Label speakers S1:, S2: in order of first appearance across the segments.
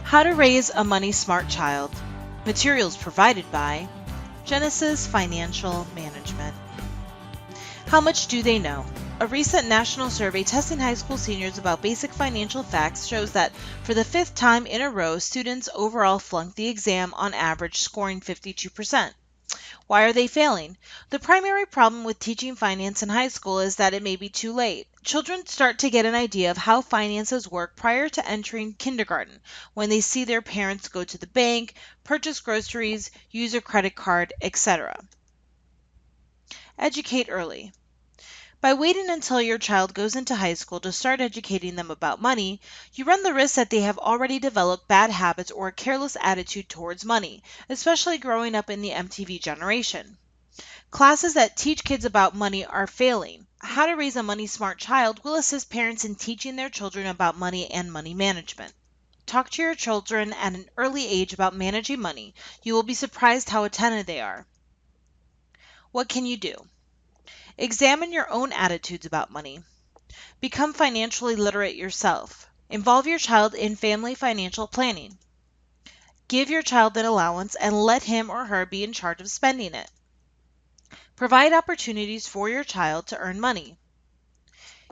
S1: How to Raise a Money Smart Child. Materials provided by Genesis Financial Management. How much do they know? A recent national survey testing high school seniors about basic financial facts shows that for the fifth time in a row, students overall flunked the exam on average, scoring 52%. Why are they failing? The primary problem with teaching finance in high school is that it may be too late. Children start to get an idea of how finances work prior to entering kindergarten, when they see their parents go to the bank, purchase groceries, use a credit card, etc. Educate early. By waiting until your child goes into high school to start educating them about money, you run the risk that they have already developed bad habits or a careless attitude towards money, especially growing up in the MTV generation. Classes that teach kids about money are failing. How to Raise a Money Smart Child will assist parents in teaching their children about money and money management. Talk to your children at an early age about managing money. You will be surprised how attentive they are. What can you do? Examine your own attitudes about money. Become financially literate yourself. Involve your child in family financial planning. Give your child an allowance and let him or her be in charge of spending it. Provide opportunities for your child to earn money.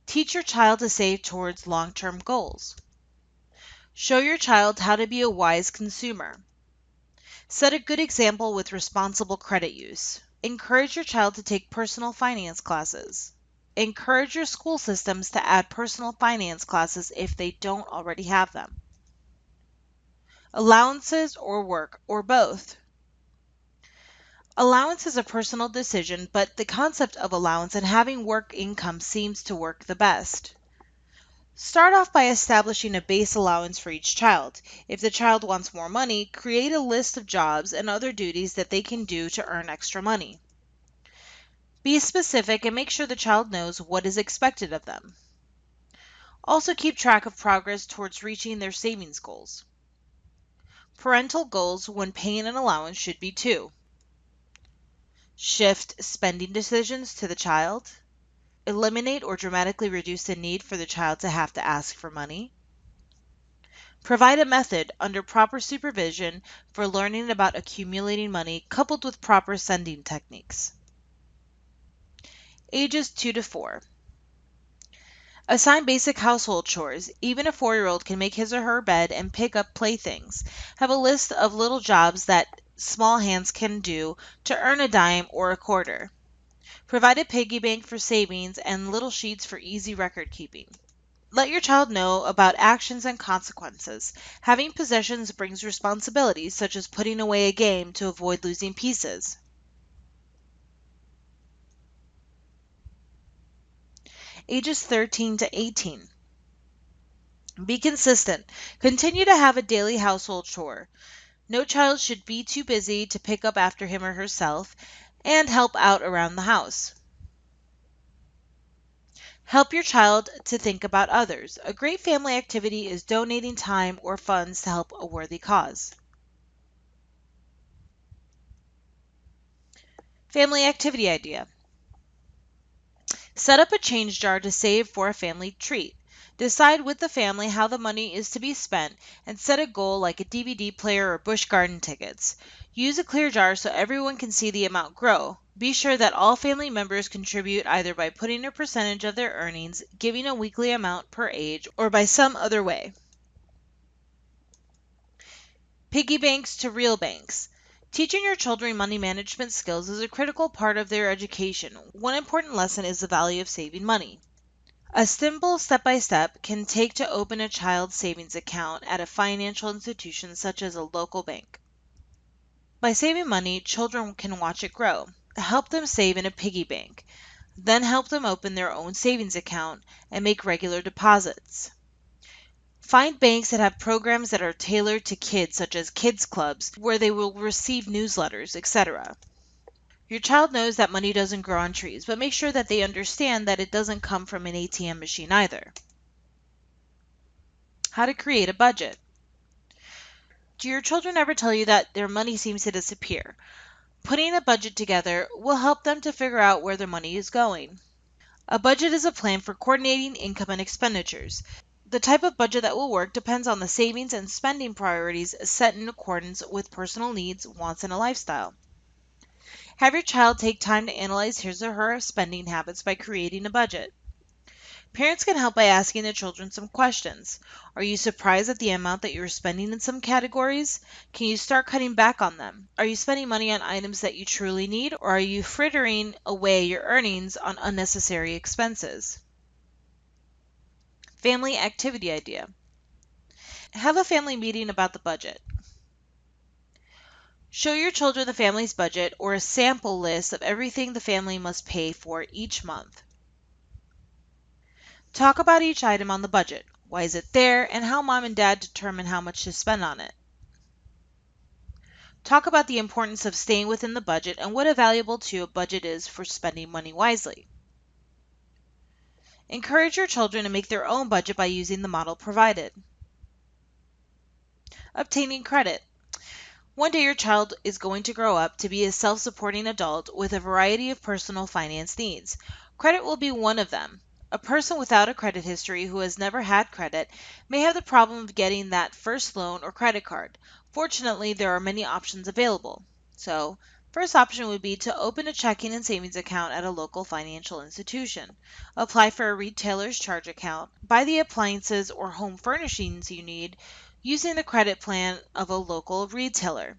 S1: Teach your child to save towards long-term goals. Show your child how to be a wise consumer. Set a good example with responsible credit use. Encourage your child to take personal finance classes. Encourage your school systems to add personal finance classes if they don't already have them. Allowances or work, or both. Allowance is a personal decision, but the concept of allowance and having work income seems to work the best. Start off by establishing a base allowance for each child. If the child wants more money, create a list of jobs and other duties that they can do to earn extra money. Be specific and make sure the child knows what is expected of them. Also keep track of progress towards reaching their savings goals. Parental goals when paying an allowance should be 2. Shift spending decisions to the child. Eliminate or dramatically reduce the need for the child to have to ask for money. Provide a method under proper supervision for learning about accumulating money coupled with proper sending techniques. Ages 2 to 4. Assign basic household chores. Even a 4-year-old can make his or her bed and pick up playthings. Have a list of little jobs that small hands can do to earn a dime or a quarter. Provide a piggy bank for savings and little sheets for easy record keeping. Let your child know about actions and consequences. Having possessions brings responsibilities, such as putting away a game to avoid losing pieces. Ages 13 to 18. Be consistent. Continue to have a daily household chore. No child should be too busy to pick up after him or herself and help out around the house. Help your child to think about others. A great family activity is donating time or funds to help a worthy cause. Family activity idea. Set up a change jar to save for a family treat. Decide with the family how the money is to be spent and set a goal like a DVD player or Busch Garden tickets. Use a clear jar so everyone can see the amount grow. Be sure that all family members contribute either by putting a percentage of their earnings, giving a weekly amount per age, or by some other way. Piggy banks to real banks. Teaching your children money management skills is a critical part of their education. One important lesson is the value of saving money. A simple step-by-step can take to open a child's savings account at a financial institution such as a local bank. By saving money, children can watch it grow. Help them save in a piggy bank. Then help them open their own savings account and make regular deposits. Find banks that have programs that are tailored to kids, such as kids clubs, where they will receive newsletters, etc. Your child knows that money doesn't grow on trees, but make sure that they understand that it doesn't come from an ATM machine either. How to create a budget. Do your children ever tell you that their money seems to disappear? Putting a budget together will help them to figure out where their money is going. A budget is a plan for coordinating income and expenditures. The type of budget that will work depends on the savings and spending priorities set in accordance with personal needs, wants, and a lifestyle. Have your child take time to analyze his or her spending habits by creating a budget. Parents can help by asking their children some questions. Are you surprised at the amount that you're spending in some categories? Can you start cutting back on them? Are you spending money on items that you truly need, or are you frittering away your earnings on unnecessary expenses? Family activity idea. Have a family meeting about the budget. Show your children the family's budget or a sample list of everything the family must pay for each month. Talk about each item on the budget. Why is it there, and how mom and dad determine how much to spend on it. Talk about the importance of staying within the budget and what a valuable tool a budget is for spending money wisely. Encourage your children to make their own budget by using the model provided. Obtaining credit. One day your child is going to grow up to be a self-supporting adult with a variety of personal finance needs. Credit will be one of them. A person without a credit history who has never had credit may have the problem of getting that first loan or credit card. Fortunately, there are many options available. So, first option would be to open a checking and savings account at a local financial institution. Apply for a retailer's charge account. Buy the appliances or home furnishings you need using the credit plan of a local retailer.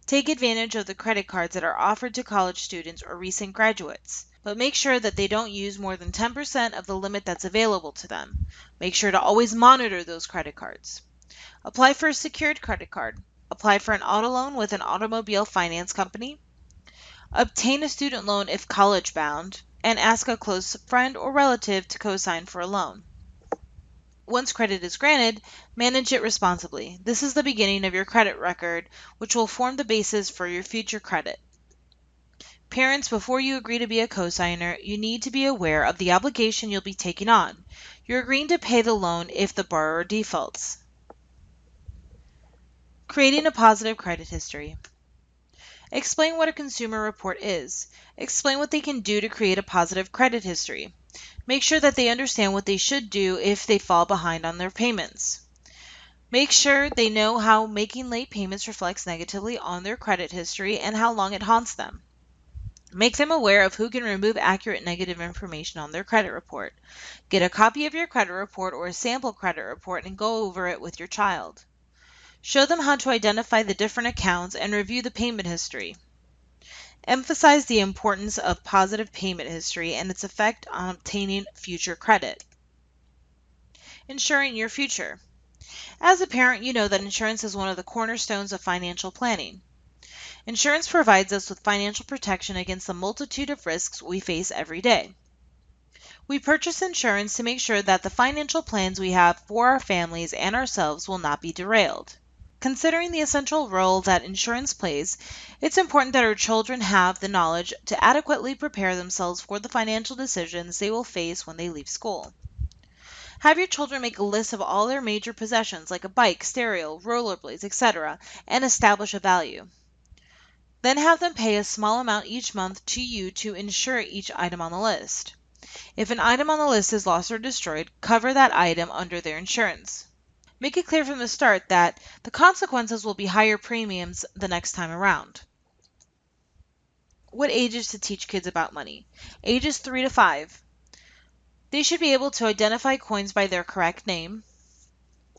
S1: Take advantage of the credit cards that are offered to college students or recent graduates, but make sure that they don't use more than 10% of the limit that's available to them. Make sure to always monitor those credit cards. Apply for a secured credit card. Apply for an auto loan with an automobile finance company. Obtain a student loan if college bound, and ask a close friend or relative to co-sign for a loan. Once credit is granted, manage it responsibly. This is the beginning of your credit record, which will form the basis for your future credit. Parents, before you agree to be a cosigner, you need to be aware of the obligation you'll be taking on. You're agreeing to pay the loan if the borrower defaults. Creating a positive credit history. Explain what a consumer report is. Explain what they can do to create a positive credit history. Make sure that they understand what they should do if they fall behind on their payments. Make sure they know how making late payments reflects negatively on their credit history and how long it haunts them. Make them aware of who can remove accurate negative information on their credit report. Get a copy of your credit report or a sample credit report and go over it with your child. Show them how to identify the different accounts and review the payment history. Emphasize the importance of positive payment history and its effect on obtaining future credit. Ensuring your future. As a parent, you know that insurance is one of the cornerstones of financial planning. Insurance provides us with financial protection against the multitude of risks we face every day. We purchase insurance to make sure that the financial plans we have for our families and ourselves will not be derailed. Considering the essential role that insurance plays, it's important that our children have the knowledge to adequately prepare themselves for the financial decisions they will face when they leave school. Have your children make a list of all their major possessions like a bike, stereo, rollerblades, etc., and establish a value. Then have them pay a small amount each month to you to insure each item on the list. If an item on the list is lost or destroyed, cover that item under their insurance. Make it clear from the start that the consequences will be higher premiums the next time around. What ages to teach kids about money? Ages 3 to 5. They should be able to identify coins by their correct name,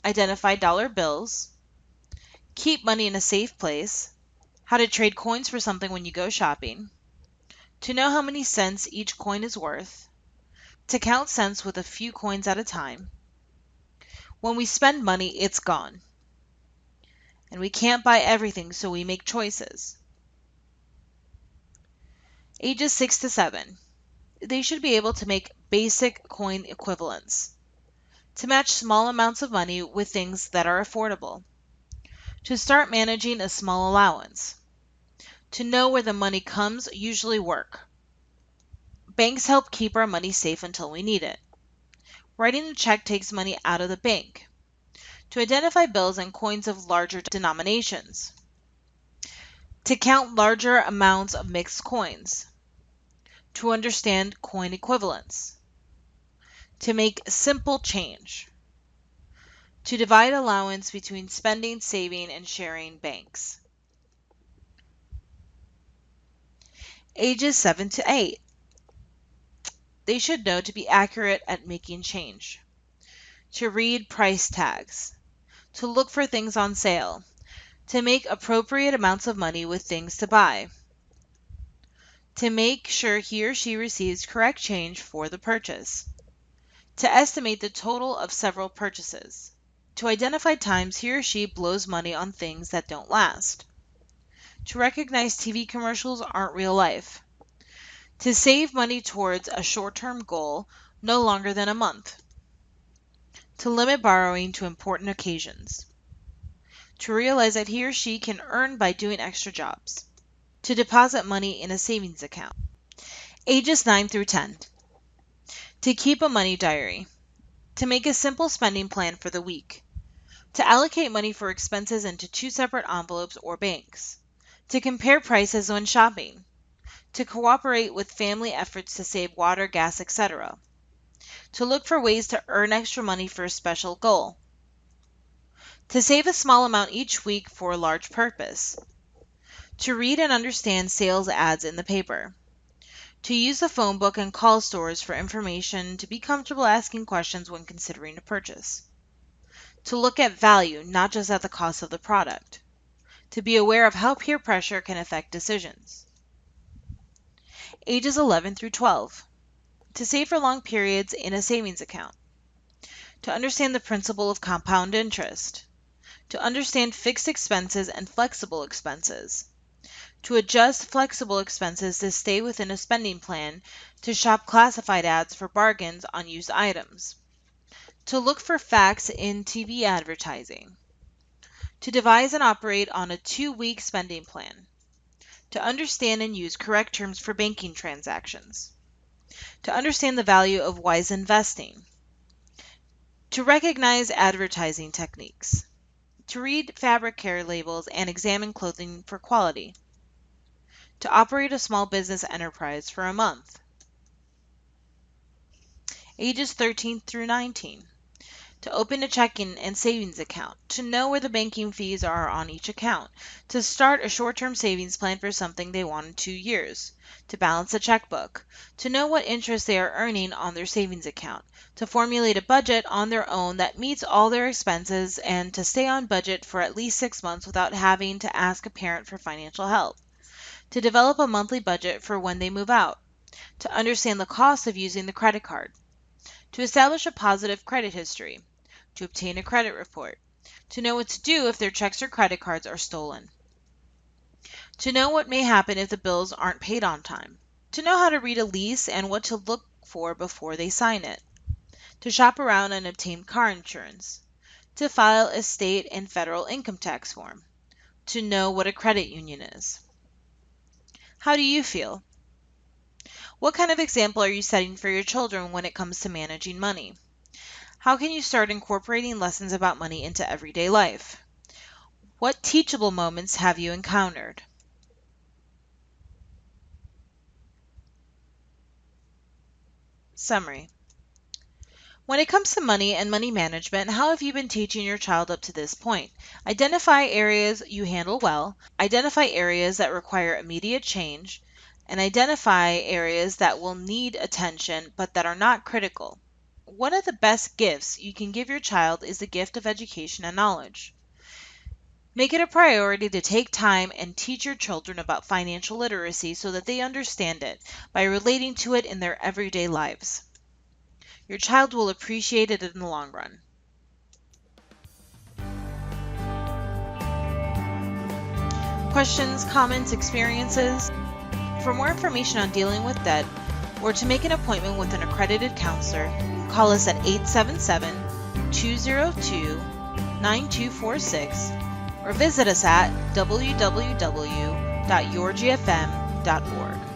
S1: identify dollar bills, keep money in a safe place, how to trade coins for something when you go shopping, to know how many cents each coin is worth, to count cents with a few coins at a time. When we spend money, it's gone. And we can't buy everything, so we make choices. Ages 6 to 7. They should be able to make basic coin equivalents, to match small amounts of money with things that are affordable, to start managing a small allowance, to know where the money comes, usually work. Banks help keep our money safe until we need it. Writing a check takes money out of the bank. To identify bills and coins of larger denominations. To count larger amounts of mixed coins. To understand coin equivalents. To make simple change. To divide allowance between spending, saving, and sharing banks. Ages 7 to 8. They should know to be accurate at making change. To read price tags. To look for things on sale. To make appropriate amounts of money with things to buy. To make sure he or she receives correct change for the purchase. To estimate the total of several purchases. To identify times he or she blows money on things that don't last. To recognize TV commercials aren't real life. To save money towards a short-term goal, no longer than a month. To limit borrowing to important occasions. To realize that he or she can earn by doing extra jobs. To deposit money in a savings account. Ages 9 through 10. To keep a money diary. To make a simple spending plan for the week. To allocate money for expenses into 2 separate envelopes or banks. To compare prices when shopping. To cooperate with family efforts to save water, gas, etc. To look for ways to earn extra money for a special goal. To save a small amount each week for a large purpose. To read and understand sales ads in the paper. To use the phone book and call stores for information, to be comfortable asking questions when considering a purchase. To look at value, not just at the cost of the product. To be aware of how peer pressure can affect decisions. Ages 11 through 12. To save for long periods in a savings account. To understand the principle of compound interest. To understand fixed expenses and flexible expenses. To adjust flexible expenses to stay within a spending plan. To shop classified ads for bargains on used items. To look for facts in TV advertising. To devise and operate on a 2-week spending plan. To understand and use correct terms for banking transactions. To understand the value of wise investing. To recognize advertising techniques. To read fabric care labels and examine clothing for quality. To operate a small business enterprise for a month. Ages 13 through 19. To open a checking and savings account. To know where the banking fees are on each account. To start a short-term savings plan for something they want in 2 years. To balance a checkbook. To know what interest they are earning on their savings account. To formulate a budget on their own that meets all their expenses, and to stay on budget for at least 6 months without having to ask a parent for financial help. To develop a monthly budget for when they move out. To understand the cost of using the credit card. To establish a positive credit history. To obtain a credit report. To know what to do if their checks or credit cards are stolen. To know what may happen if the bills aren't paid on time. To know how to read a lease and what to look for before they sign it. To shop around and obtain car insurance. To file a state and federal income tax form. To know what a credit union is. How do you feel? What kind of example are you setting for your children when it comes to managing money? How can you start incorporating lessons about money into everyday life? What teachable moments have you encountered? Summary. When it comes to money and money management, how have you been teaching your child up to this point? Identify areas you handle well, identify areas that require immediate change, and identify areas that will need attention but that are not critical. One of the best gifts you can give your child is the gift of education and knowledge. Make it a priority to take time and teach your children about financial literacy so that they understand it by relating to it in their everyday lives. Your child will appreciate it in the long run. Questions, comments, experiences? For more information on dealing with debt or to make an appointment with an accredited counselor, call us at 877-202-9246 or visit us at www.yourgfm.org.